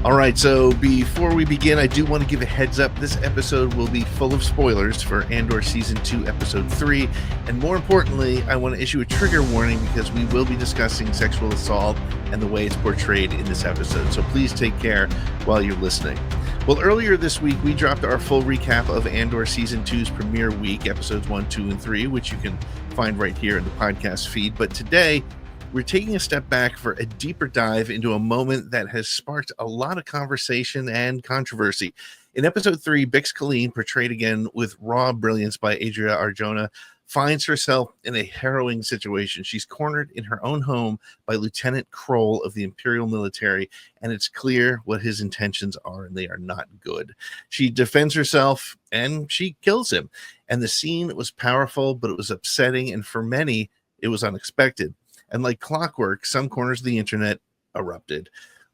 All right, so before we begin, I do want to give a heads up. This episode will be full of spoilers for Andor Season 2, Episode 3. And more importantly, I want to issue a trigger warning because we will be discussing sexual assault and the way it's portrayed in this episode. So please take care while you're listening. Well, earlier this week, we dropped our full recap of Andor Season 2's premiere week, Episodes 1, 2, and 3, which you can find right here in the podcast feed. But today, we're taking a step back for a deeper dive into a moment that has sparked a lot of conversation and controversy. In episode 3, Bix Caleen, portrayed again with raw brilliance by Adria Arjona, finds herself in a harrowing situation. She's cornered in her own home by Lieutenant Kroll of the Imperial military, and it's clear what his intentions are, and they are not good. She defends herself, and she kills him. And the scene was powerful, but it was upsetting, and for many, it was unexpected. And like clockwork, some corners of the internet erupted.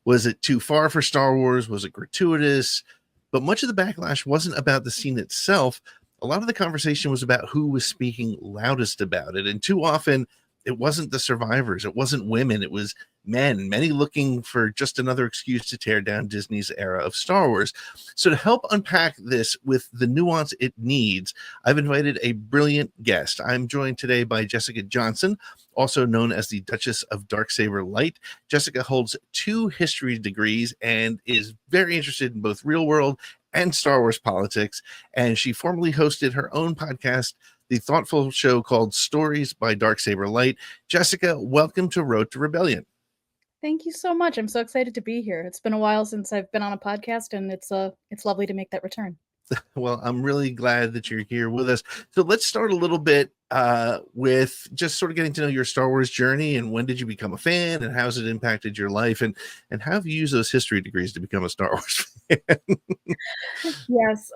Was it too far for Star Wars? Was it gratuitous? But much of the backlash wasn't about the scene itself. A lot of the conversation was about who was speaking loudest about it. And too often, it wasn't the survivors. It wasn't women. It was men, many looking for just another excuse to tear down Disney's era of Star Wars. So to help unpack this with the nuance it needs, I've invited a brilliant guest. I'm joined today by Jessica Johnson, also known as the Duchess of Darksaber Light. Jessica holds 2 history degrees and is very interested in both real world and Star Wars politics. And she formerly hosted her own podcast, the thoughtful show called Stories by Darksaber Light. Jessica, welcome to Road to Rebellion. Thank you so much. I'm so excited to be here. It's been a while since I've been on a podcast, and it's lovely to make that return. Well, I'm really glad that you're here with us. So let's start a little bit with just sort of getting to know your Star Wars journey, and when did you become a fan, and how's it impacted your life, and how have you used those history degrees to become a Star Wars fan? Yes,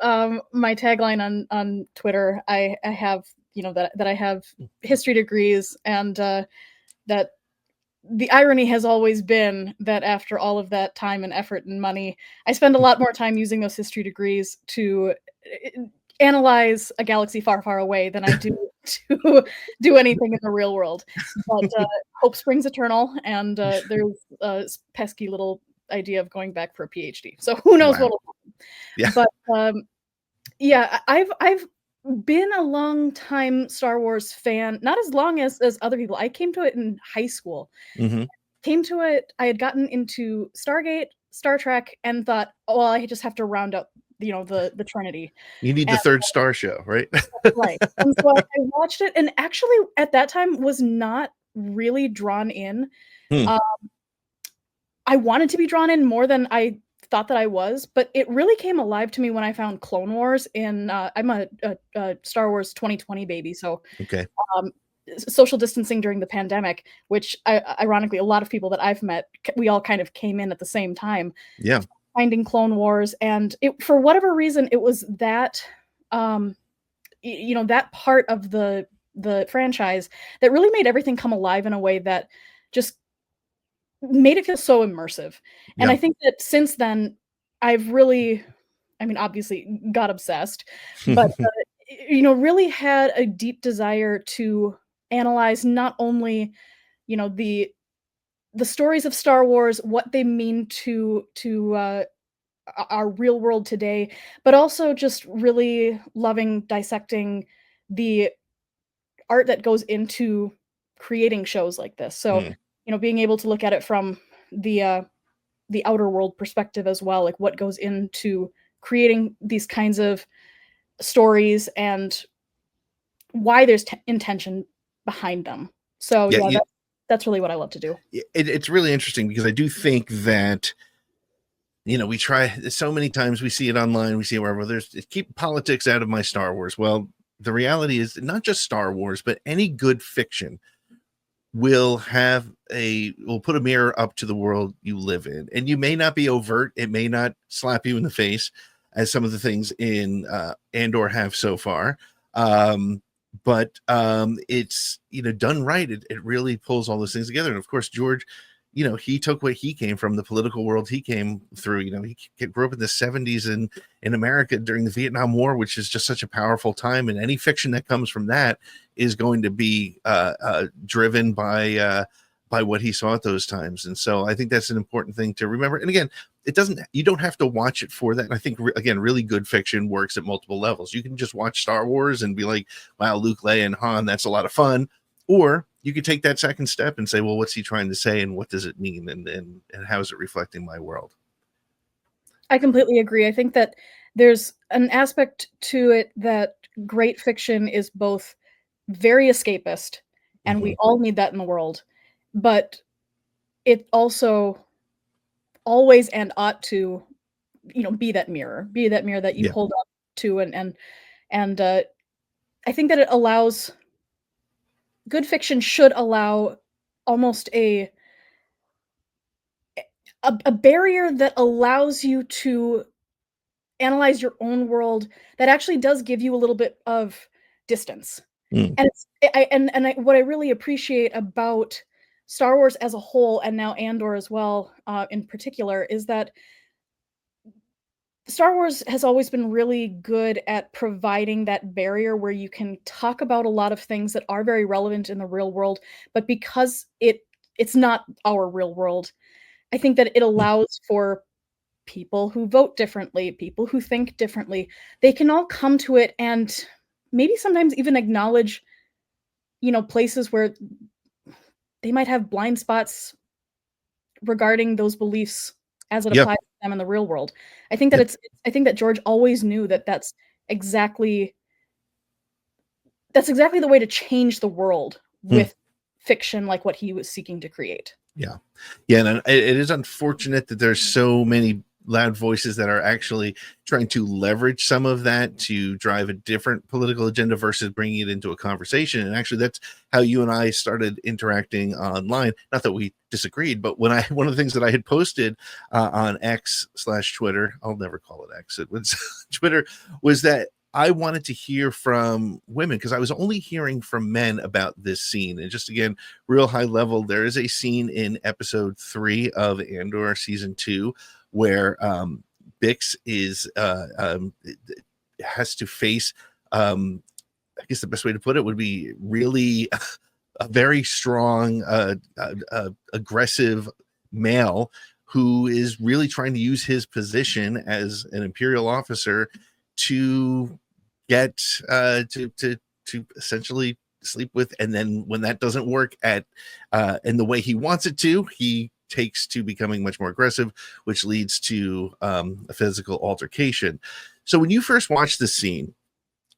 my tagline on Twitter, I have, that I have history degrees, and that the irony has always been that after all of that time and effort and money, I spend a lot more time using those history degrees to analyze a galaxy far, far away than I do to do anything in the real world. But hope springs eternal, and there's a pesky little idea of going back for a PhD. So who knows Wow. what'll happen. Yeah. But yeah, I've been a long time Star Wars fan, not as long as other people. I came to it in high school. Mm-hmm. Came to it, I had gotten into Stargate, Star Trek, and thought, oh, well, I just have to round up, the Trinity. You need the third Star show, right? Right. And so I watched it, and actually at that time was not really drawn in. I wanted to be drawn in more than I thought that I was, but it really came alive to me when I found Clone Wars in I'm a Star Wars 2020 baby, so Okay. Social distancing during the pandemic, which ironically a lot of people that I've met, we all kind of came in at the same time. Yeah. Finding Clone Wars, and it, for whatever reason, it was that that part of the franchise that really made everything come alive in a way that just made it feel so immersive. And Yeah. I think that since then, I've really, obviously got obsessed, but really had a deep desire to analyze not only, the stories of Star Wars, what they mean to our real world today, but also just really loving dissecting the art that goes into creating shows like this. So, being able to look at it from the outer world perspective as well, like what goes into creating these kinds of stories and why there's intention behind them. So that's really what I love to do. It's really interesting because I do think that, we try so many times, we see it online, we see it wherever, there's keep politics out of my Star Wars. Well, the reality is not just Star Wars, but any good fiction will put a mirror up to the world you live in. And you may not be overt. It may not slap you in the face as some of the things in Andor have so far. But it's, done right. It really pulls all those things together. And of course, George, he took what he came from, the political world he came through. He grew up in the 70s in America during the Vietnam War, which is just such a powerful time. And any fiction that comes from that is going to be driven by what he saw at those times. And so I think that's an important thing to remember. And again, it doesn't, you don't have to watch it for that. And I think again, really good fiction works at multiple levels. You can just watch Star Wars and be like, wow, Luke, Leia, and Han, that's a lot of fun. Or you could take that second step and say, well, what's he trying to say, and what does it mean, and how is it reflecting my world? I completely agree. I think that there's an aspect to it that great fiction is both very escapist, and we all need that in the world, but it also always and ought to, be that mirror that you Yeah. hold up to, and I think that it allows good fiction should allow almost a barrier that allows you to analyze your own world, that actually does give you a little bit of distance. Mm. And it's what I really appreciate about Star Wars as a whole, and now Andor as well, in particular, is that Star Wars has always been really good at providing that barrier where you can talk about a lot of things that are very relevant in the real world, but because it's not our real world, I think that it Mm. allows for people who vote differently, people who think differently, they can all come to it and maybe sometimes even acknowledge, places where they might have blind spots regarding those beliefs as it Yeah. applies to them in the real world. I think that Yeah. I think that George always knew that exactly that's exactly the way to change the world Mm. with fiction like what he was seeking to create. Yeah. Yeah. And it is unfortunate that there's so many loud voices that are actually trying to leverage some of that to drive a different political agenda versus bringing it into a conversation. And actually, that's how you and I started interacting online. Not that we disagreed, but when one of the things that I had posted on X/Twitter, I'll never call it X, it was Twitter, was that I wanted to hear from women because I was only hearing from men about this scene. And just again, real high level, there is a scene in episode 3 of Andor season 2 where Bix has to face, I guess the best way to put it would be really a very strong, aggressive male who is really trying to use his position as an Imperial officer to get to essentially sleep with, and then when that doesn't work in the way he wants it to, he takes to becoming much more aggressive, which leads to a physical altercation. So when you first watched this scene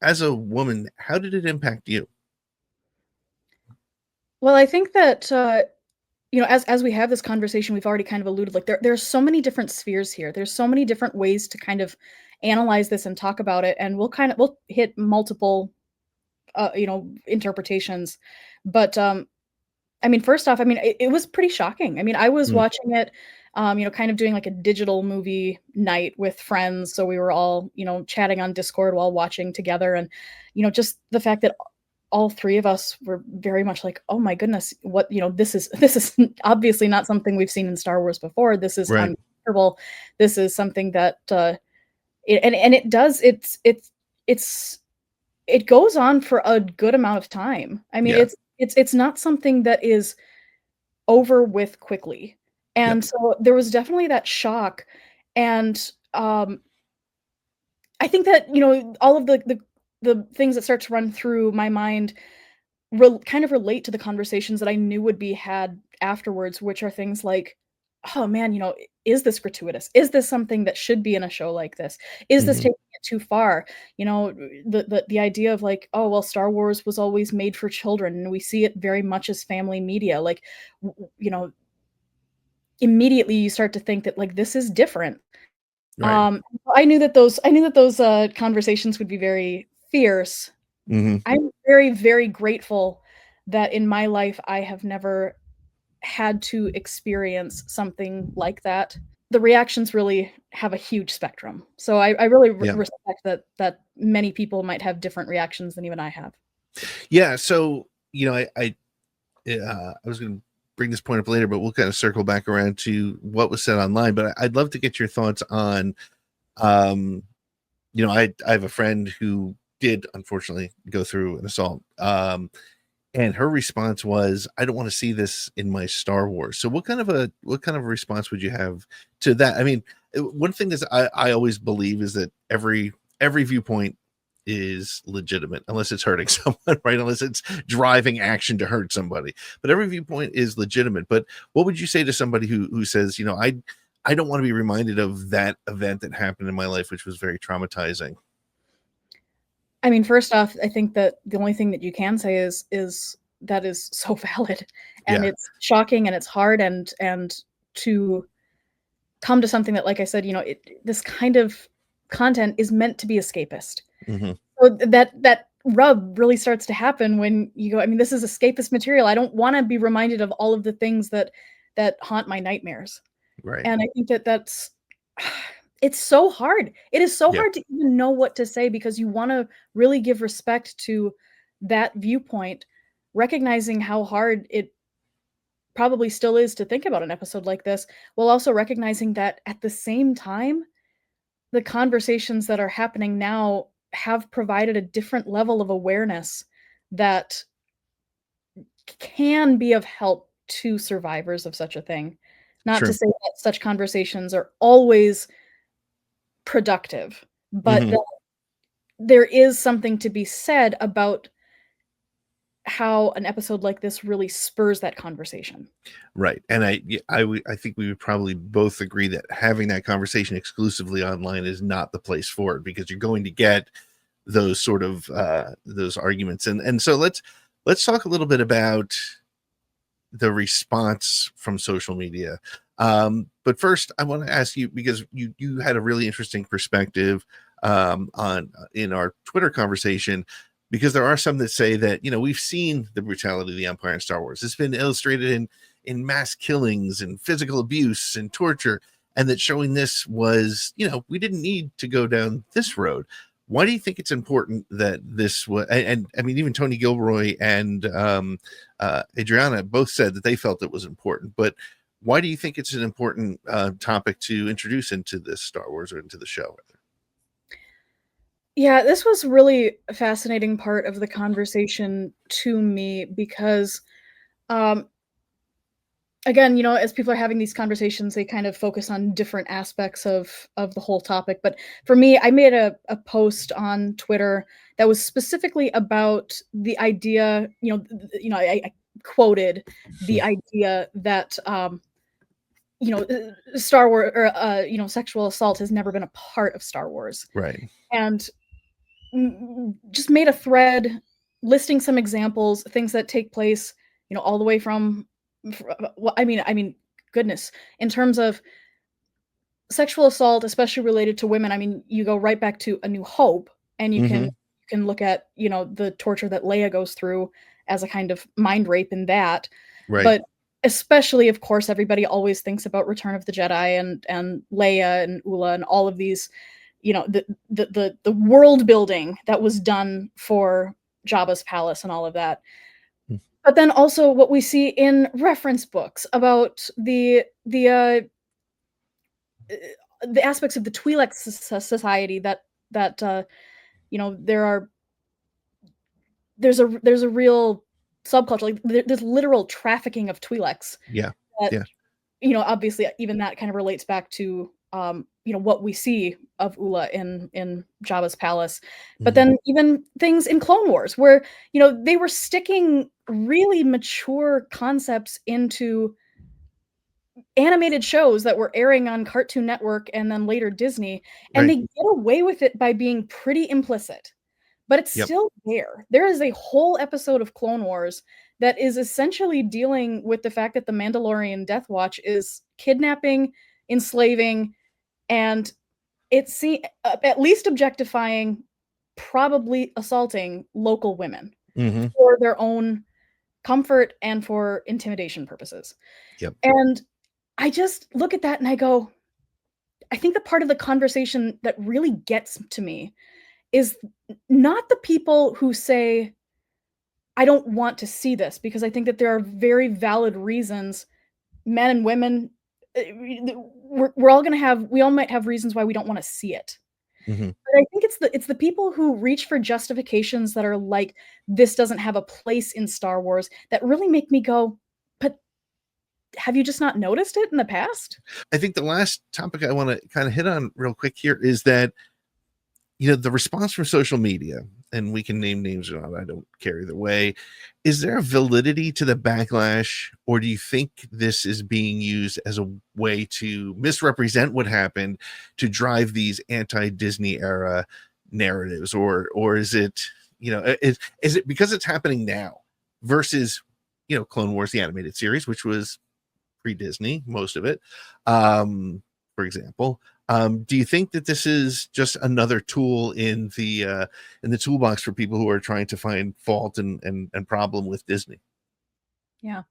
as a woman, how did it impact you? Well, I think that as we have this conversation, we've already kind of alluded, like there's so many different spheres here. There's so many different ways to kind of analyze this and talk about it, and we'll hit multiple interpretations. But I mean, first off, I mean, it was pretty shocking. I mean, I was Mm. watching it, kind of doing like a digital movie night with friends. So we were all, chatting on Discord while watching together. And, just the fact that all three of us were very much like, oh my goodness, what, this is obviously not something we've seen in Star Wars before. This is Right. uncomfortable. This is something that, and it does, it goes on for a good amount of time. I mean, Yeah. it's not something that is over with quickly. Yep. And so there was definitely that shock. And I think that, all of the things that start to run through my mind kind of relate to the conversations that I knew would be had afterwards, which are things like, oh man, is this gratuitous? Is this something that should be in a show like this? Is this Mhm. taking it too far? The idea of like, oh well, Star Wars was always made for children, and we see it very much as family media. Like, immediately you start to think that like this is different. Right. I knew that those conversations would be very fierce. Mhm. I'm very, very grateful that in my life I have never had to experience something like that. The reactions really have a huge spectrum. So I really Yeah. respect that many people might have different reactions than even I have. Yeah. So, I was going to bring this point up later, but we'll kind of circle back around to what was said online. But I'd love to get your thoughts on, um, I have a friend who did unfortunately go through an assault. And her response was, "I don't want to see this in my Star Wars." So what kind of a response would you have to that? I mean, one thing is I always believe is that every viewpoint is legitimate unless it's hurting someone, right? Unless it's driving action to hurt somebody. But every viewpoint is legitimate. But what would you say to somebody who says, I don't want to be reminded of that event that happened in my life, which was very traumatizing? I mean, first off, I think that the only thing that you can say is that is so valid, and Yeah. it's shocking, and it's hard, and to come to something that, like I said, this kind of content is meant to be escapist. Hmm. So that rub really starts to happen when you go, I mean, this is escapist material. I don't wanna be reminded of all of the things that haunt my nightmares. Right. And I think that's it's so hard. It is so Yeah. hard to even know what to say because you wanna really give respect to that viewpoint, recognizing how hard it probably still is to think about an episode like this, while also recognizing that at the same time, the conversations that are happening now have provided a different level of awareness that can be of help to survivors of such a thing. Not to Sure. say that such conversations are always productive, but Hmm. that there is something to be said about how an episode like this really spurs that conversation. Right. And I think we would probably both agree that having that conversation exclusively online is not the place for it, because you're going to get those sort of those arguments. And so let's talk a little bit about the response from social media. But first, I want to ask you, because you had a really interesting perspective on in our Twitter conversation, because there are some that say that we've seen the brutality of the Empire in Star Wars. It's been illustrated in mass killings and physical abuse and torture, and that showing this was, we didn't need to go down this road. Why do you think it's important that this was? And I mean, even Tony Gilroy and Adriana both said that they felt it was important. But why do you think it's an important topic to introduce into this Star Wars, or into the show? Yeah, this was really a fascinating part of the conversation to me because, um, again, as people are having these conversations, they kind of focus on different aspects of the whole topic. But for me, I made a post on Twitter that was specifically about the idea. I quoted the idea that Star Wars or sexual assault has never been a part of Star Wars, Right. and just made a thread listing some examples, things that take place, all the way from, well, I mean, goodness, in terms of sexual assault, especially related to women. I mean, you go right back to A New Hope, and Hmm. you can look at the torture that Leia goes through as a kind of mind rape in that, Right. but especially, of course, everybody always thinks about Return of the Jedi and Leia and Ula and all of these, the world building that was done for Jabba's palace and all of that. But then also what we see in reference books about the aspects of the Twi'lek society that there are there's a real subculture, like there's literal trafficking of Twi'leks Yeah. that Yeah. obviously even that kind of relates back to what we see of Ula in Jabba's palace. But Hmm. then even things in Clone Wars where they were sticking really mature concepts into animated shows that were airing on Cartoon Network and then later Disney, and Right. they get away with it by being pretty implicit. But it's Yep. still there. There is a whole episode of Clone Wars that is essentially dealing with the fact that the Mandalorian Death Watch is kidnapping, enslaving, and at least objectifying, probably assaulting local women Hmm. for their own comfort and for intimidation purposes. Yep. And I just look at that and I go, I think the part of the conversation that really gets to me is not the people who say, I don't want to see this, because I think that there are very valid reasons, men and women, we all might have reasons why we don't want to see it. Mm-hmm. But I think it's the people who reach for justifications that are like, this doesn't have a place in Star Wars, that really make me go, but have you just not noticed it in the past? I think the last topic I want to kind of hit on real quick here is that, the response from social media, and we can name names or not, I don't care either way. Is there a validity to the backlash, or do you think this is being used as a way to misrepresent what happened to drive these anti-Disney era narratives, or is it, is it because it's happening now versus, Clone Wars, the animated series, which was pre-Disney, most of it, for example. Do you think that this is just another tool in the toolbox for people who are trying to find fault and problem with Disney? Yeah.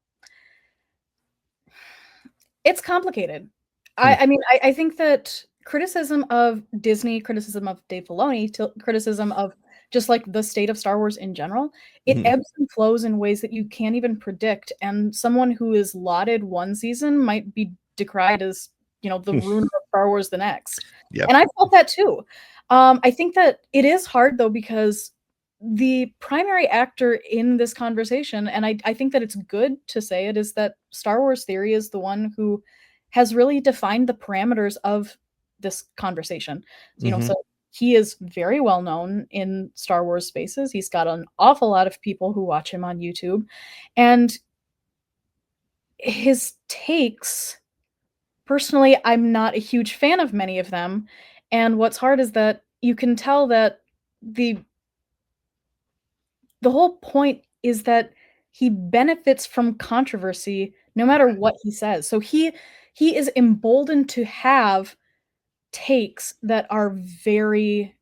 It's complicated. Hmm. I think that criticism of Disney, criticism of Dave Filoni, criticism of just like the state of Star Wars in general, it Hmm. ebbs and flows in ways that you can't even predict. And someone who is lauded one season might be decried as, the ruin of Star Wars the next. Yep. And I felt that too. I think that it is hard though, because the primary actor in this conversation, and I think that it's good to say it, is that Star Wars Theory is the one who has really defined the parameters of this conversation. Hmm. So he is very well known in Star Wars spaces. He's got an awful lot of people who watch him on YouTube. And his takes, personally, I'm not a huge fan of many of them. And what's hard is that you can tell that the the whole point is that he benefits from controversy no matter what he says. So he is emboldened to have takes that are very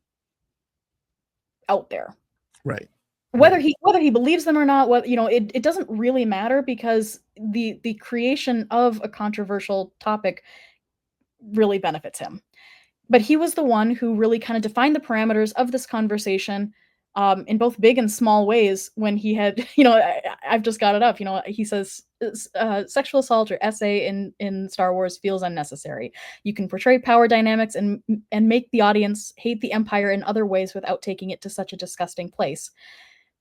out there. Right. Whether Right. he believes them or not, what it doesn't really matter, because the creation of a controversial topic really benefits him. But he was the one who really kind of defined the parameters of this conversation, in both big and small ways, when he had, I've just got it up, he says, sexual assault or SA in Star Wars feels unnecessary. You can portray power dynamics and make the audience hate the Empire in other ways without taking it to such a disgusting place.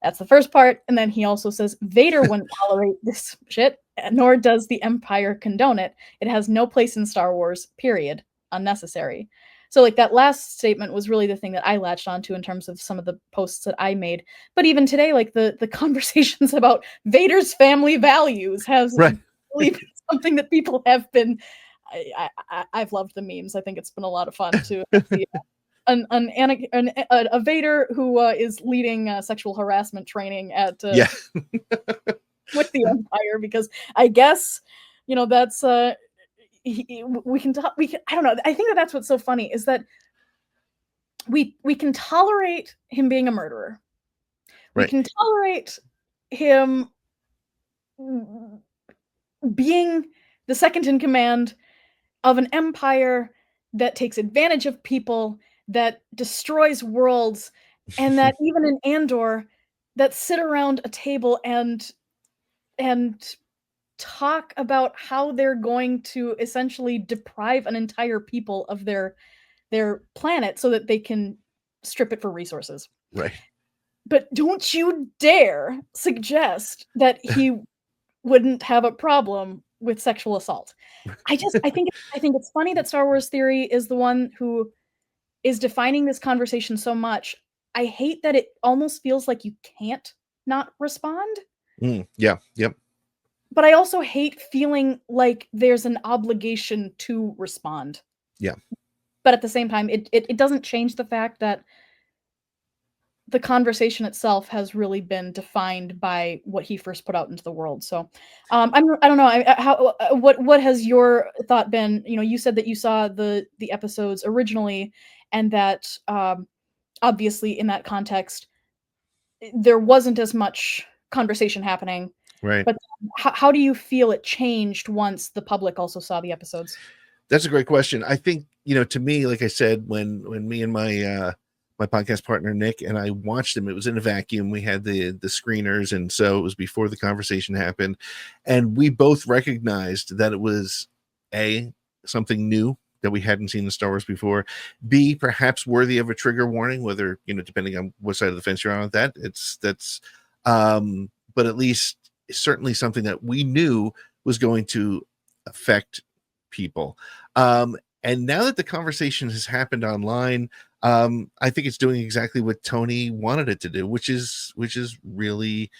That's the first part. And then he also says Vader wouldn't tolerate this shit, nor does the Empire condone it. It has no place in Star Wars, period. Unnecessary. So like that last statement was really the thing that I latched onto in terms of some of the posts that I made. But even today, like the conversations about Vader's family values has Right. really been something that people have been. I've loved the memes. I think it's been a lot of fun to see a Vader who is leading sexual harassment training at Yeah. with the Empire, because I guess that's we can talk. We can. I don't know. I think that's what's so funny is that we can tolerate him being a murderer. We Right. can tolerate him being the second in command of an empire that takes advantage of people, that destroys worlds, and that even in Andor, that sit around a table and talk about how they're going to essentially deprive an entire people of their planet so that they can strip it for resources. Right. But don't you dare suggest that he wouldn't have a problem with sexual assault. I think it's funny that Star Wars Theory is the one who is defining this conversation so much. I hate that it almost feels like you can't not respond, Yeah. Yep. but I also hate feeling like there's an obligation to respond. Yeah. But at the same time, it doesn't change the fact that the conversation itself has really been defined by what he first put out into the world. So, I don't know how what has your thought been? You said that you saw the episodes originally, and that obviously in that context there wasn't as much conversation happening. Right. But how do you feel it changed once the public also saw the episodes? That's a great question. I think, to me, like I said, when me and my podcast partner Nick and I watched them, it was in a vacuum. We had the screeners, and so it was before the conversation happened, and we both recognized that it was something new that we hadn't seen in Star Wars before. B, perhaps worthy of a trigger warning, whether, depending on what side of the fence you're on with that. But at least certainly something that we knew was going to affect people. And now that the conversation has happened online, I think it's doing exactly what Tony wanted it to do, which is really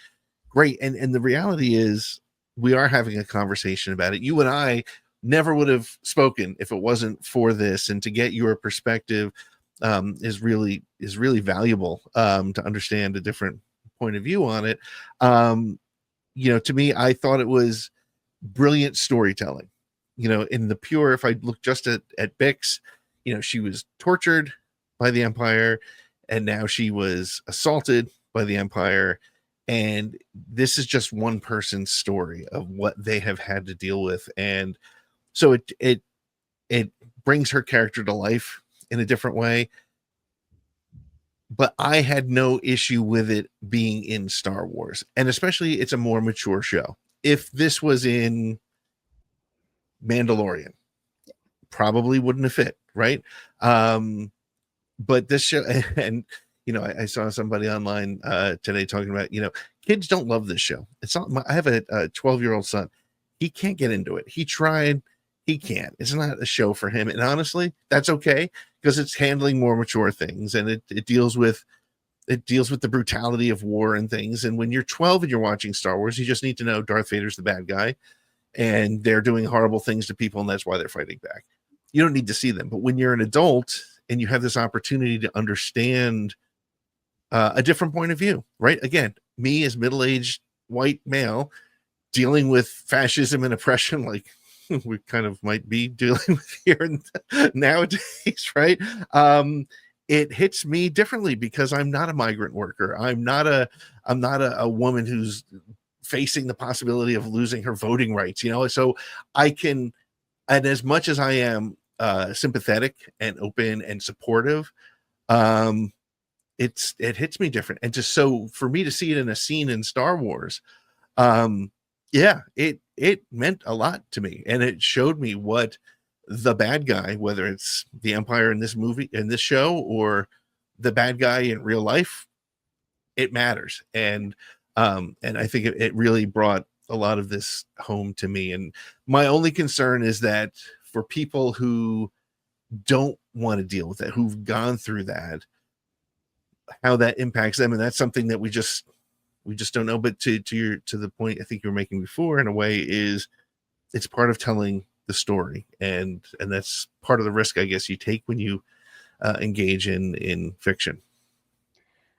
great. And the reality is, we are having a conversation about it. You and I never would have spoken if it wasn't for this, and to get your perspective is really valuable to understand a different point of view on it. To me, I thought it was brilliant storytelling. In the pure, if I look just at Bix, she was tortured by the Empire, and now she was assaulted by the Empire, and this is just one person's story of what they have had to deal with. And so it brings her character to life in a different way. But I had no issue with it being in Star Wars, and especially it's a more mature show. If this was in Mandalorian, probably wouldn't have fit, right? But this show, and I saw somebody online today talking about, kids don't love this show. It's not. I have a 12-year-old son. He can't get into it. He tried. He can't. It's not a show for him. And honestly, that's okay, because it's handling more mature things, and it deals with the brutality of war and things. And when you're 12 and you're watching Star Wars, you just need to know Darth Vader's the bad guy, and they're doing horrible things to people, and that's why they're fighting back. You don't need to see them. But when you're an adult and you have this opportunity to understand a different point of view, right? Again, me as middle-aged white male dealing with fascism and oppression, like we kind of might be dealing with here nowadays, right? It hits me differently because I'm not a migrant worker. I'm not a woman who's facing the possibility of losing her voting rights, so I can, and as much as I am sympathetic and open and supportive, it hits me different. And just so for me to see it in a scene in Star Wars, it meant a lot to me, and it showed me what the bad guy, whether it's the Empire in this movie, in this show, or the bad guy in real life, it matters. And I think it really brought a lot of this home to me. And my only concern is that for people who don't want to deal with it, who've gone through that, how that impacts them. And that's something that we just don't know. But to the point I think you were making before, in a way, is it's part of telling the story, and that's part of the risk, I guess, you take when you engage in fiction.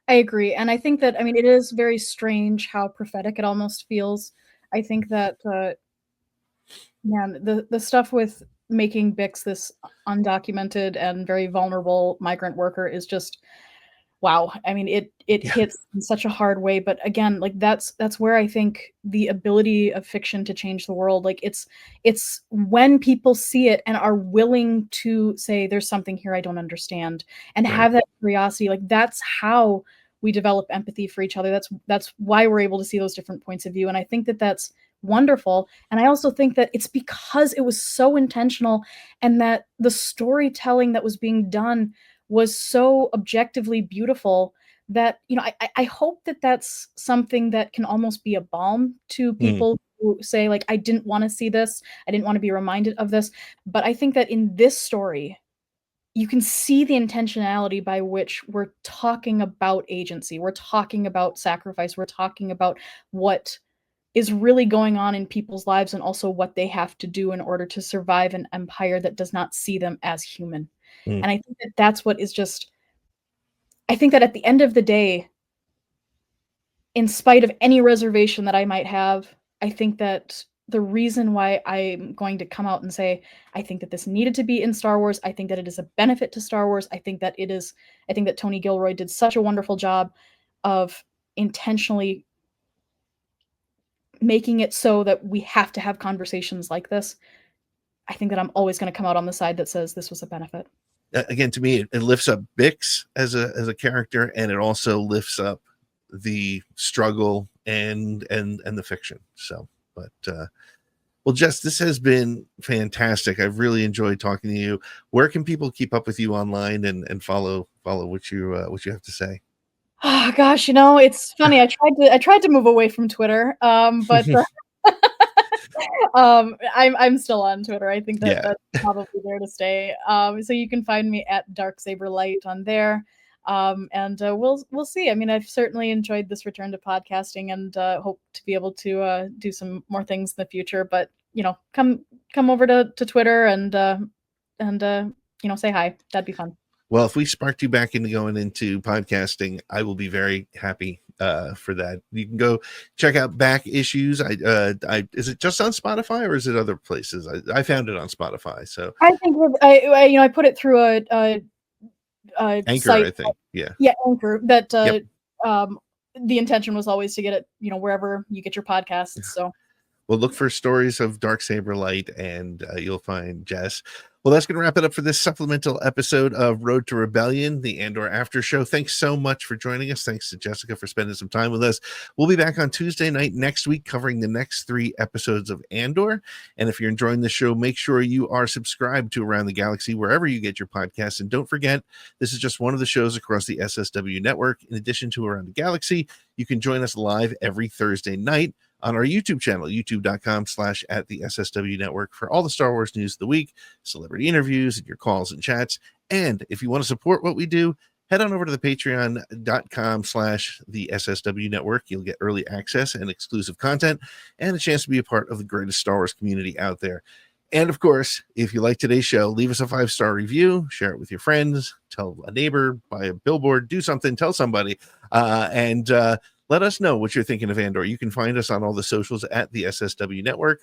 I agree. And I think that, it is very strange how prophetic it almost feels. I think that, the stuff with making Bix this undocumented and very vulnerable migrant worker is just, wow. It hits in such a hard way. But again, like that's where I think the ability of fiction to change the world, like it's when people see it and are willing to say, there's something here I don't understand, and have that curiosity, like that's how we develop empathy for each other. That's why we're able to see those different points of view. And I think that that's wonderful. And I also think that it's because it was so intentional, and that the storytelling that was being done was so objectively beautiful, that I hope that that's something that can almost be a balm to people who say, like, I didn't want to see this, I didn't want to be reminded of this. But I think that in this story, you can see the intentionality by which we're talking about agency, we're talking about sacrifice, we're talking about what is really going on in people's lives, and also what they have to do in order to survive an empire that does not see them as human. And I think that that's what is just, I think that at the end of the day, in spite of any reservation that I might have, I think that the reason why I'm going to come out and say, I think that this needed to be in Star Wars, I think that it is a benefit to Star Wars, I think that Tony Gilroy did such a wonderful job of intentionally making it so that we have to have conversations like this. I think that I'm always going to come out on the side that says this was a benefit. Again, to me, it lifts up Bix as a character, and it also lifts up the struggle and the fiction. So, but Well, Jess, this has been fantastic. I've really enjoyed talking to you. Where can people keep up with you online and follow what you have to say? Oh gosh, it's funny. I tried to move away from Twitter, but I'm still on Twitter. I think that Yeah. that's probably there to stay. So you can find me at Darksaber Light on there. And we'll see. I mean, I've certainly enjoyed this return to podcasting, and hope to be able to do some more things in the future. But come over to Twitter and say hi. That'd be fun. Well, if we sparked you back into going into podcasting, I will be very happy for that. You can go check out Back Issues. I is it just on Spotify or is it other places? I found it on Spotify. So I think I put it through a Anchor, site. I think. Yeah. Yeah, Anchor. That Yep. the intention was always to get it, wherever you get your podcasts. So. Well, look for Stories of Darksaber Light, and you'll find Jess. Well, that's going to wrap it up for this supplemental episode of Road to Rebellion, the Andor After Show. Thanks so much for joining us. Thanks to Jessica for spending some time with us. We'll be back on Tuesday night next week covering the next 3 episodes of Andor. And if you're enjoying the show, make sure you are subscribed to Around the Galaxy, wherever you get your podcasts. And don't forget, this is just one of the shows across the SSW network. In addition to Around the Galaxy, you can join us live every Thursday night on our YouTube channel, youtube.com/@the-SSW network, for all the Star Wars news of the week, celebrity interviews, and your calls and chats. And if you want to support what we do, head on over to the patreon.com/the-SSW network. You'll get early access and exclusive content and a chance to be a part of the greatest Star Wars community out there. And of course, if you like today's show, leave us a 5-star review, share it with your friends, tell a neighbor, buy a billboard, do something, tell somebody, and let us know what you're thinking of Andor. You can find us on all the socials at the SSW Network,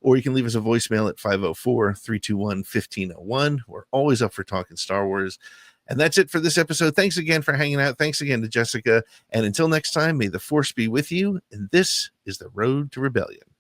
or you can leave us a voicemail at 504-321-1501. We're always up for talking Star Wars. And that's it for this episode. Thanks again for hanging out. Thanks again to Jessica. And until next time, may the Force be with you. And this is the Road to Rebellion.